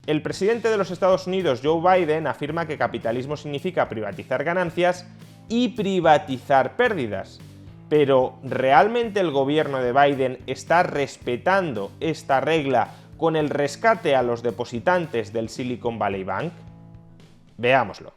El presidente de los Estados Unidos, Joe Biden, afirma que capitalismo significa privatizar ganancias y privatizar pérdidas. Pero, ¿realmente el gobierno de Biden está respetando esta regla con el rescate a los depositantes del Silicon Valley Bank? Veámoslo.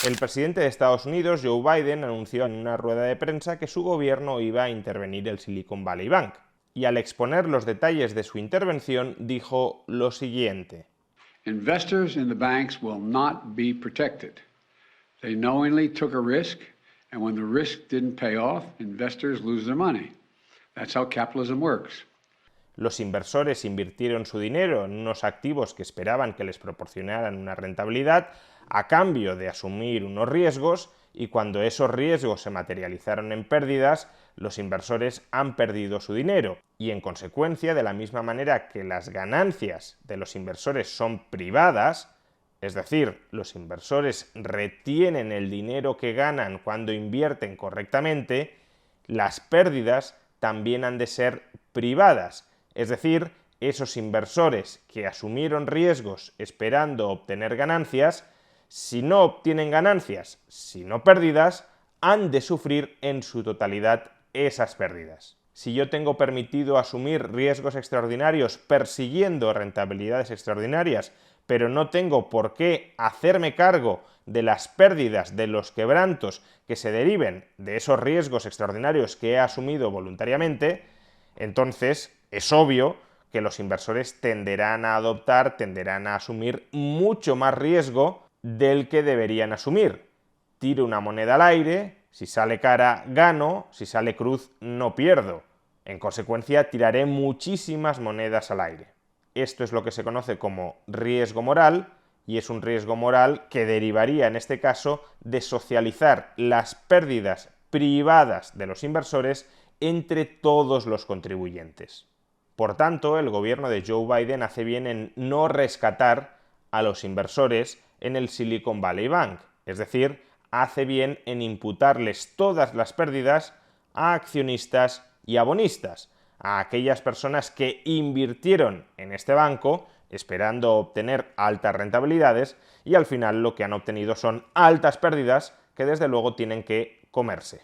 El presidente de Estados Unidos, Joe Biden, anunció en una rueda de prensa que su gobierno iba a intervenir el Silicon Valley Bank. Y al exponer los detalles de su intervención, dijo lo siguiente. Investors in the banks will not be protected. They knowingly took a risk, and when the risk didn't pay off, investors lose their money. That's how capitalism works. Los inversores invirtieron su dinero en unos activos que esperaban que les proporcionaran una rentabilidad a cambio de asumir unos riesgos, y cuando esos riesgos se materializaron en pérdidas, los inversores han perdido su dinero. Y en consecuencia, de la misma manera que las ganancias de los inversores son privadas, es decir, los inversores retienen el dinero que ganan cuando invierten correctamente, las pérdidas también han de ser privadas. Es decir, esos inversores que asumieron riesgos esperando obtener ganancias, si no obtienen ganancias, sino pérdidas, han de sufrir en su totalidad esas pérdidas. Si yo tengo permitido asumir riesgos extraordinarios persiguiendo rentabilidades extraordinarias, pero no tengo por qué hacerme cargo de las pérdidas, de los quebrantos que se deriven de esos riesgos extraordinarios que he asumido voluntariamente, entonces es obvio que los inversores tenderán a asumir mucho más riesgo del que deberían asumir. Tiro una moneda al aire, si sale cara gano, si sale cruz no pierdo. En consecuencia, tiraré muchísimas monedas al aire. Esto es lo que se conoce como riesgo moral, y es un riesgo moral que derivaría en este caso de socializar las pérdidas privadas de los inversores entre todos los contribuyentes. Por tanto, el gobierno de Joe Biden hace bien en no rescatar a los inversores en el Silicon Valley Bank, es decir, hace bien en imputarles todas las pérdidas a accionistas y a bonistas, a aquellas personas que invirtieron en este banco esperando obtener altas rentabilidades y al final lo que han obtenido son altas pérdidas que desde luego tienen que comerse.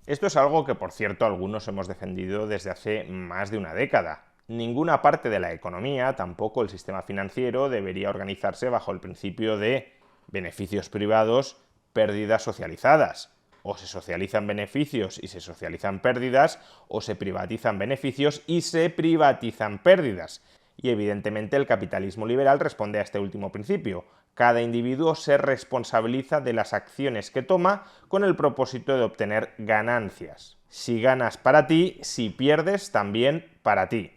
Esto es algo que, por cierto, algunos hemos defendido desde hace más de una década. Ninguna parte de la economía, tampoco el sistema financiero, debería organizarse bajo el principio de beneficios privados, pérdidas socializadas. O se socializan beneficios y se socializan pérdidas, o se privatizan beneficios y se privatizan pérdidas. Y evidentemente el capitalismo liberal responde a este último principio. Cada individuo se responsabiliza de las acciones que toma con el propósito de obtener ganancias. Si ganas para ti, si pierdes también para ti.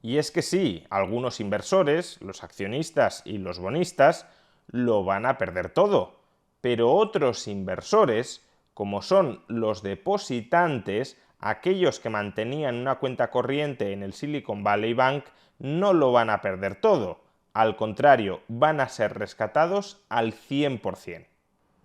Y es que sí, algunos inversores, los accionistas y los bonistas, lo van a perder todo. Pero otros inversores, como son los depositantes, aquellos que mantenían una cuenta corriente en el Silicon Valley Bank, no lo van a perder todo. Al contrario, van a ser rescatados al 100%.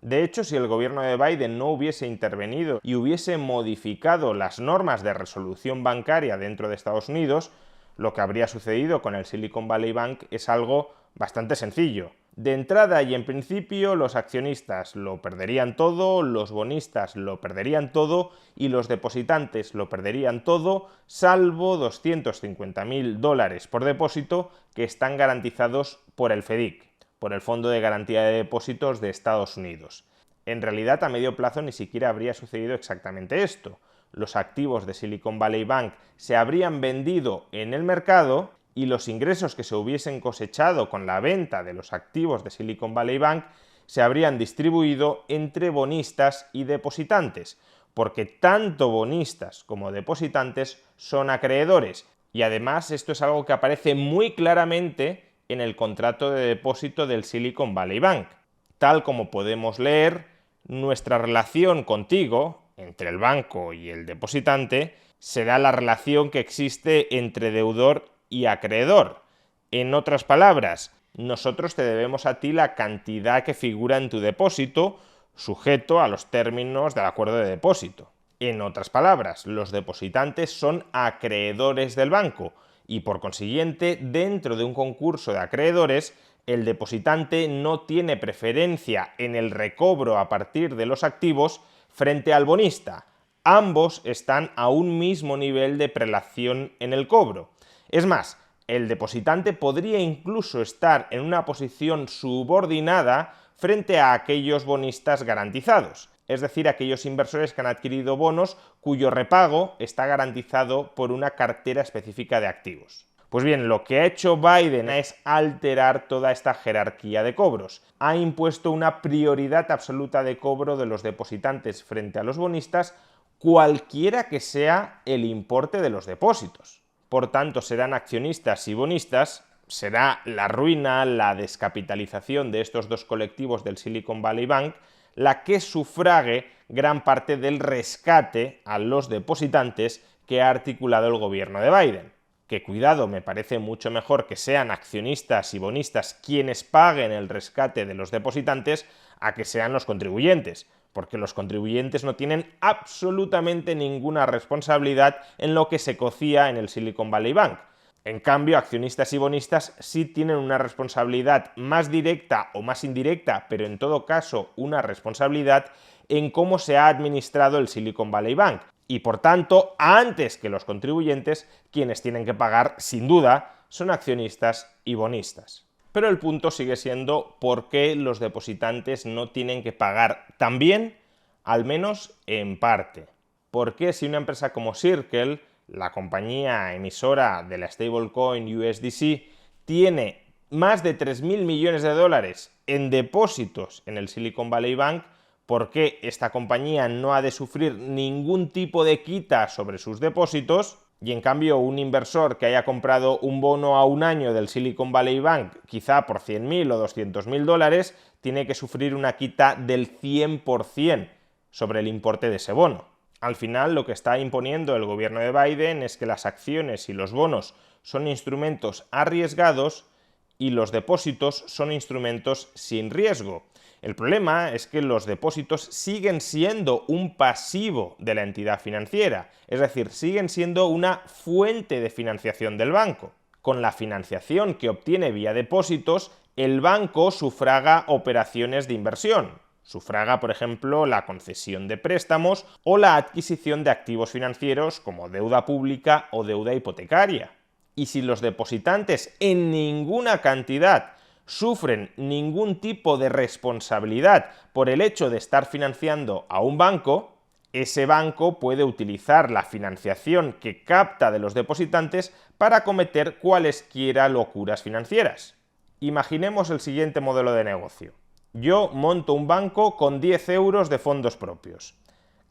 De hecho, si el gobierno de Biden no hubiese intervenido y hubiese modificado las normas de resolución bancaria dentro de Estados Unidos, lo que habría sucedido con el Silicon Valley Bank es algo bastante sencillo. De entrada y en principio, los accionistas lo perderían todo, los bonistas lo perderían todo y los depositantes lo perderían todo, salvo $250.000 por depósito que están garantizados por el FDIC, por el Fondo de Garantía de Depósitos de Estados Unidos. En realidad, a medio plazo ni siquiera habría sucedido exactamente esto. Los activos de Silicon Valley Bank se habrían vendido en el mercado y los ingresos que se hubiesen cosechado con la venta de los activos de Silicon Valley Bank se habrían distribuido entre bonistas y depositantes, porque tanto bonistas como depositantes son acreedores. Y además esto es algo que aparece muy claramente en el contrato de depósito del Silicon Valley Bank. Tal como podemos leer, nuestra relación contigo, entre el banco y el depositante, será la relación que existe entre deudor y acreedor. En otras palabras, nosotros te debemos a ti la cantidad que figura en tu depósito, sujeto a los términos del acuerdo de depósito. En otras palabras, los depositantes son acreedores del banco y, por consiguiente, dentro de un concurso de acreedores, el depositante no tiene preferencia en el recobro a partir de los activos frente al bonista. Ambos están a un mismo nivel de prelación en el cobro. Es más, el depositante podría incluso estar en una posición subordinada frente a aquellos bonistas garantizados, es decir, aquellos inversores que han adquirido bonos cuyo repago está garantizado por una cartera específica de activos. Pues bien, lo que ha hecho Biden es alterar toda esta jerarquía de cobros. Ha impuesto una prioridad absoluta de cobro de los depositantes frente a los bonistas, cualquiera que sea el importe de los depósitos. Por tanto, serán accionistas y bonistas, será la ruina, la descapitalización de estos dos colectivos del Silicon Valley Bank, la que sufrague gran parte del rescate a los depositantes que ha articulado el gobierno de Biden. Que cuidado, me parece mucho mejor que sean accionistas y bonistas quienes paguen el rescate de los depositantes a que sean los contribuyentes, porque los contribuyentes no tienen absolutamente ninguna responsabilidad en lo que se cocía en el Silicon Valley Bank. En cambio, accionistas y bonistas sí tienen una responsabilidad más directa o más indirecta, pero en todo caso una responsabilidad en cómo se ha administrado el Silicon Valley Bank. Y por tanto, antes que los contribuyentes, quienes tienen que pagar, sin duda, son accionistas y bonistas. Pero el punto sigue siendo por qué los depositantes no tienen que pagar también, al menos en parte. ¿Por qué si una empresa como Circle, la compañía emisora de la stablecoin USDC, tiene más de 3.000 millones de dólares en depósitos en el Silicon Valley Bank, por qué esta compañía no ha de sufrir ningún tipo de quita sobre sus depósitos? Y en cambio un inversor que haya comprado un bono a un año del Silicon Valley Bank, quizá por 100.000 o 200.000 dólares, tiene que sufrir una quita del 100% sobre el importe de ese bono. Al final, lo que está imponiendo el gobierno de Biden es que las acciones y los bonos son instrumentos arriesgados y los depósitos son instrumentos sin riesgo. El problema es que los depósitos siguen siendo un pasivo de la entidad financiera, es decir, siguen siendo una fuente de financiación del banco. Con la financiación que obtiene vía depósitos, el banco sufraga operaciones de inversión. Sufraga, por ejemplo, la concesión de préstamos o la adquisición de activos financieros como deuda pública o deuda hipotecaria. Y si los depositantes en ninguna cantidad sufren ningún tipo de responsabilidad por el hecho de estar financiando a un banco, ese banco puede utilizar la financiación que capta de los depositantes para cometer cualesquiera locuras financieras. Imaginemos el siguiente modelo de negocio. Yo monto un banco con 10 euros de fondos propios.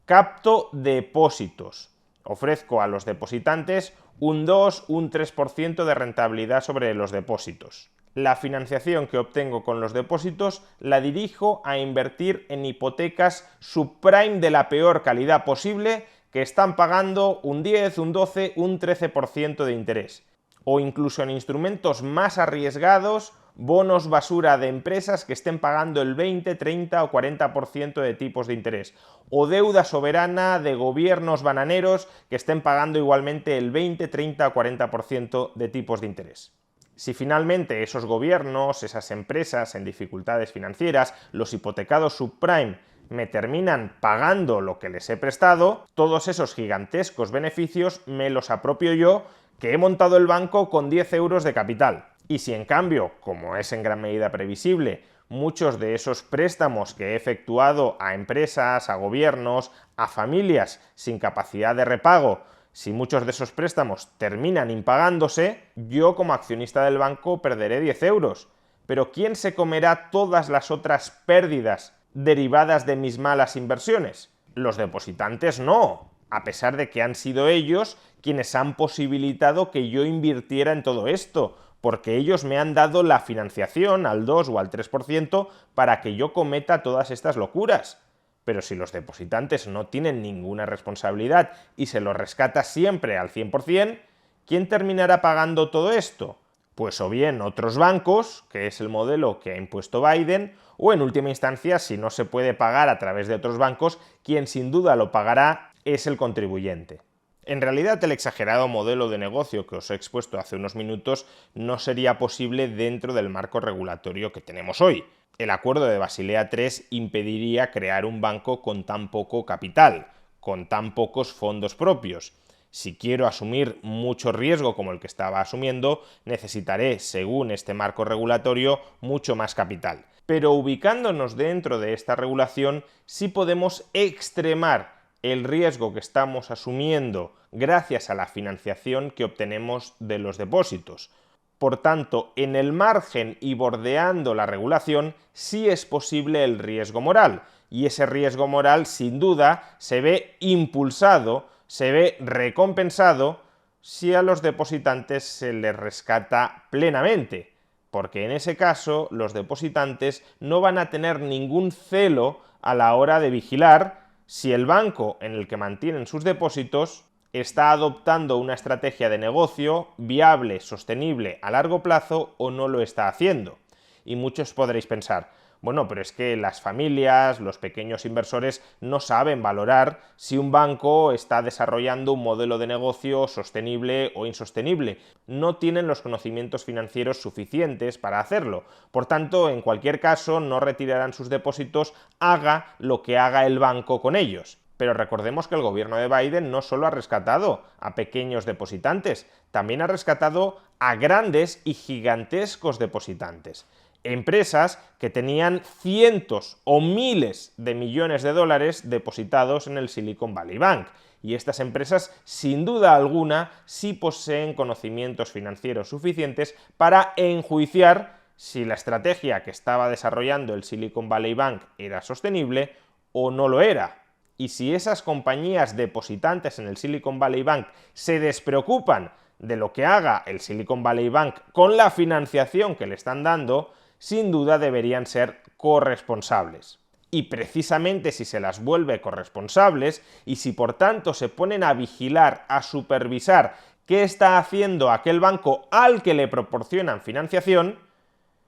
Capto depósitos. Ofrezco a los depositantes un 2, un 3% de rentabilidad sobre los depósitos. La financiación que obtengo con los depósitos la dirijo a invertir en hipotecas subprime de la peor calidad posible que están pagando un 10, un 12, un 13% de interés. O incluso en instrumentos más arriesgados, bonos basura de empresas que estén pagando el 20, 30 o 40% de tipos de interés. O deuda soberana de gobiernos bananeros que estén pagando igualmente el 20, 30 o 40% de tipos de interés. Si finalmente esos gobiernos, esas empresas en dificultades financieras, los hipotecados subprime, me terminan pagando lo que les he prestado, todos esos gigantescos beneficios me los apropio yo, que he montado el banco con 10 euros de capital. Y si en cambio, como es en gran medida previsible, muchos de esos préstamos que he efectuado a empresas, a gobiernos, a familias sin capacidad de repago, si muchos de esos préstamos terminan impagándose, yo como accionista del banco perderé 10 euros. Pero ¿quién se comerá todas las otras pérdidas derivadas de mis malas inversiones? Los depositantes no, a pesar de que han sido ellos quienes han posibilitado que yo invirtiera en todo esto, porque ellos me han dado la financiación al 2 o al 3% para que yo cometa todas estas locuras. Pero si los depositantes no tienen ninguna responsabilidad y se los rescata siempre al 100%, ¿quién terminará pagando todo esto? Pues o bien otros bancos, que es el modelo que ha impuesto Biden, o en última instancia, si no se puede pagar a través de otros bancos, quien sin duda lo pagará es el contribuyente. En realidad, el exagerado modelo de negocio que os he expuesto hace unos minutos no sería posible dentro del marco regulatorio que tenemos hoy. El acuerdo de Basilea III impediría crear un banco con tan poco capital, con tan pocos fondos propios. Si quiero asumir mucho riesgo como el que estaba asumiendo, necesitaré, según este marco regulatorio, mucho más capital. Pero ubicándonos dentro de esta regulación, sí podemos extremar el riesgo que estamos asumiendo gracias a la financiación que obtenemos de los depósitos. Por tanto, en el margen y bordeando la regulación, sí es posible el riesgo moral, y ese riesgo moral, sin duda, se ve impulsado, se ve recompensado si a los depositantes se les rescata plenamente, porque en ese caso los depositantes no van a tener ningún celo a la hora de vigilar si el banco en el que mantienen sus depósitos está adoptando una estrategia de negocio viable, sostenible a largo plazo o no lo está haciendo. Y muchos podréis pensar, bueno, pero es que las familias, los pequeños inversores no saben valorar si un banco está desarrollando un modelo de negocio sostenible o insostenible. No tienen los conocimientos financieros suficientes para hacerlo. Por tanto, en cualquier caso, no retirarán sus depósitos, haga lo que haga el banco con ellos. Pero recordemos que el gobierno de Biden no solo ha rescatado a pequeños depositantes, también ha rescatado a grandes y gigantescos depositantes. Empresas que tenían cientos o miles de millones de dólares depositados en el Silicon Valley Bank. Y estas empresas, sin duda alguna, sí poseen conocimientos financieros suficientes para enjuiciar si la estrategia que estaba desarrollando el Silicon Valley Bank era sostenible o no lo era. Y si esas compañías depositantes en el Silicon Valley Bank se despreocupan de lo que haga el Silicon Valley Bank con la financiación que le están dando, sin duda deberían ser corresponsables. Y precisamente si se las vuelve corresponsables y si por tanto se ponen a vigilar, a supervisar qué está haciendo aquel banco al que le proporcionan financiación,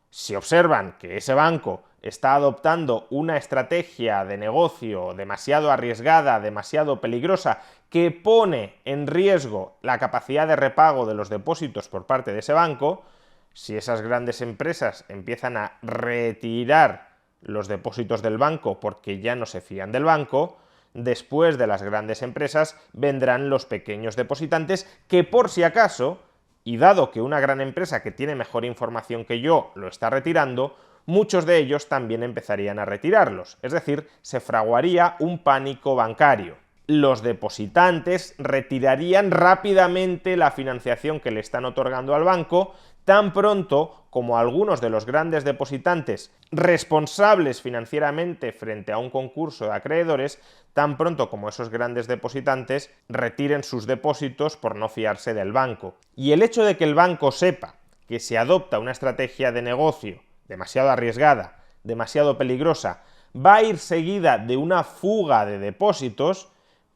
si observan que ese banco está adoptando una estrategia de negocio demasiado arriesgada, demasiado peligrosa, que pone en riesgo la capacidad de repago de los depósitos por parte de ese banco, si esas grandes empresas empiezan a retirar los depósitos del banco porque ya no se fían del banco, después de las grandes empresas vendrán los pequeños depositantes que por si acaso, y dado que una gran empresa que tiene mejor información que yo lo está retirando, muchos de ellos también empezarían a retirarlos, es decir, se fraguaría un pánico bancario. Los depositantes retirarían rápidamente la financiación que le están otorgando al banco, tan pronto como algunos de los grandes depositantes responsables financieramente frente a un concurso de acreedores, tan pronto como esos grandes depositantes retiren sus depósitos por no fiarse del banco. Y el hecho de que el banco sepa que se adopta una estrategia de negocio demasiado arriesgada, demasiado peligrosa, va a ir seguida de una fuga de depósitos,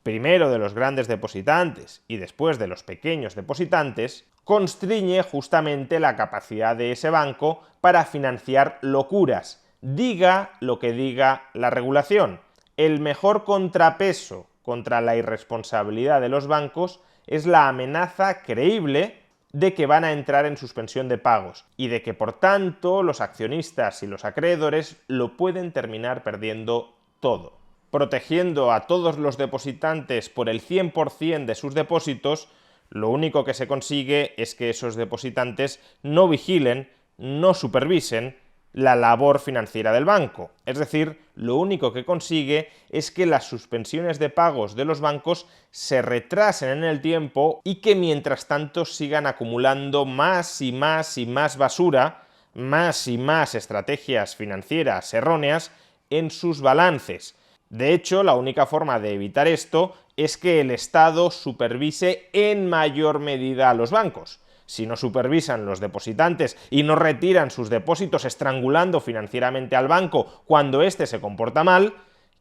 primero de los grandes depositantes y después de los pequeños depositantes, constriñe justamente la capacidad de ese banco para financiar locuras, diga lo que diga la regulación. El mejor contrapeso contra la irresponsabilidad de los bancos es la amenaza creíble de que van a entrar en suspensión de pagos y de que por tanto los accionistas y los acreedores lo pueden terminar perdiendo todo. Protegiendo a todos los depositantes por el 100% de sus depósitos, lo único que se consigue es que esos depositantes no vigilen, no supervisen la labor financiera del banco. Es decir, lo único que consigue es que las suspensiones de pagos de los bancos se retrasen en el tiempo y que mientras tanto sigan acumulando más y más y más basura, más y más estrategias financieras erróneas en sus balances. De hecho, la única forma de evitar esto es que el Estado supervise en mayor medida a los bancos. Si no supervisan los depositantes y no retiran sus depósitos estrangulando financieramente al banco cuando éste se comporta mal,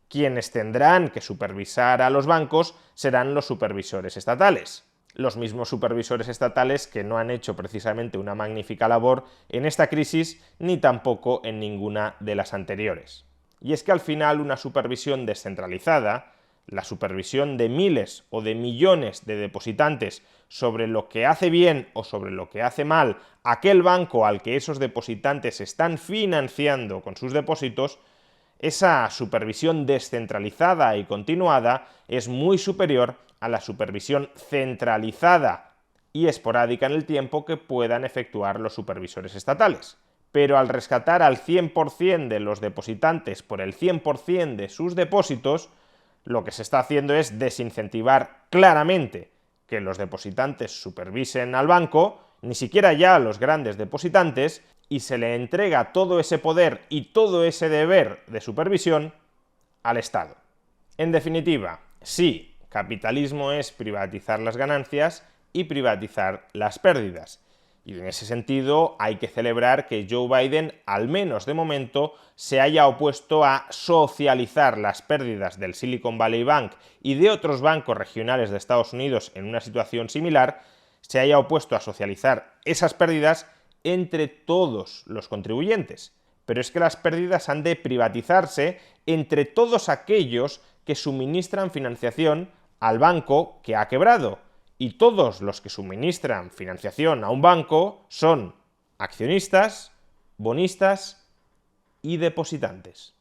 quienes tendrán que supervisar a los bancos serán los supervisores estatales. Los mismos supervisores estatales que no han hecho precisamente una magnífica labor en esta crisis ni tampoco en ninguna de las anteriores. Y es que al final una supervisión descentralizada, la supervisión de miles o de millones de depositantes sobre lo que hace bien o sobre lo que hace mal aquel banco al que esos depositantes están financiando con sus depósitos, esa supervisión descentralizada y continuada es muy superior a la supervisión centralizada y esporádica en el tiempo que puedan efectuar los supervisores estatales. Pero al rescatar al 100% de los depositantes por el 100% de sus depósitos, lo que se está haciendo es desincentivar claramente que los depositantes supervisen al banco, ni siquiera ya a los grandes depositantes, y se le entrega todo ese poder y todo ese deber de supervisión al Estado. En definitiva, sí, capitalismo es privatizar las ganancias y privatizar las pérdidas. Y en ese sentido hay que celebrar que Joe Biden, al menos de momento, se haya opuesto a socializar las pérdidas del Silicon Valley Bank y de otros bancos regionales de Estados Unidos en una situación similar, se haya opuesto a socializar esas pérdidas entre todos los contribuyentes. Pero es que las pérdidas han de privatizarse entre todos aquellos que suministran financiación al banco que ha quebrado. Y todos los que suministran financiación a un banco son accionistas, bonistas y depositantes.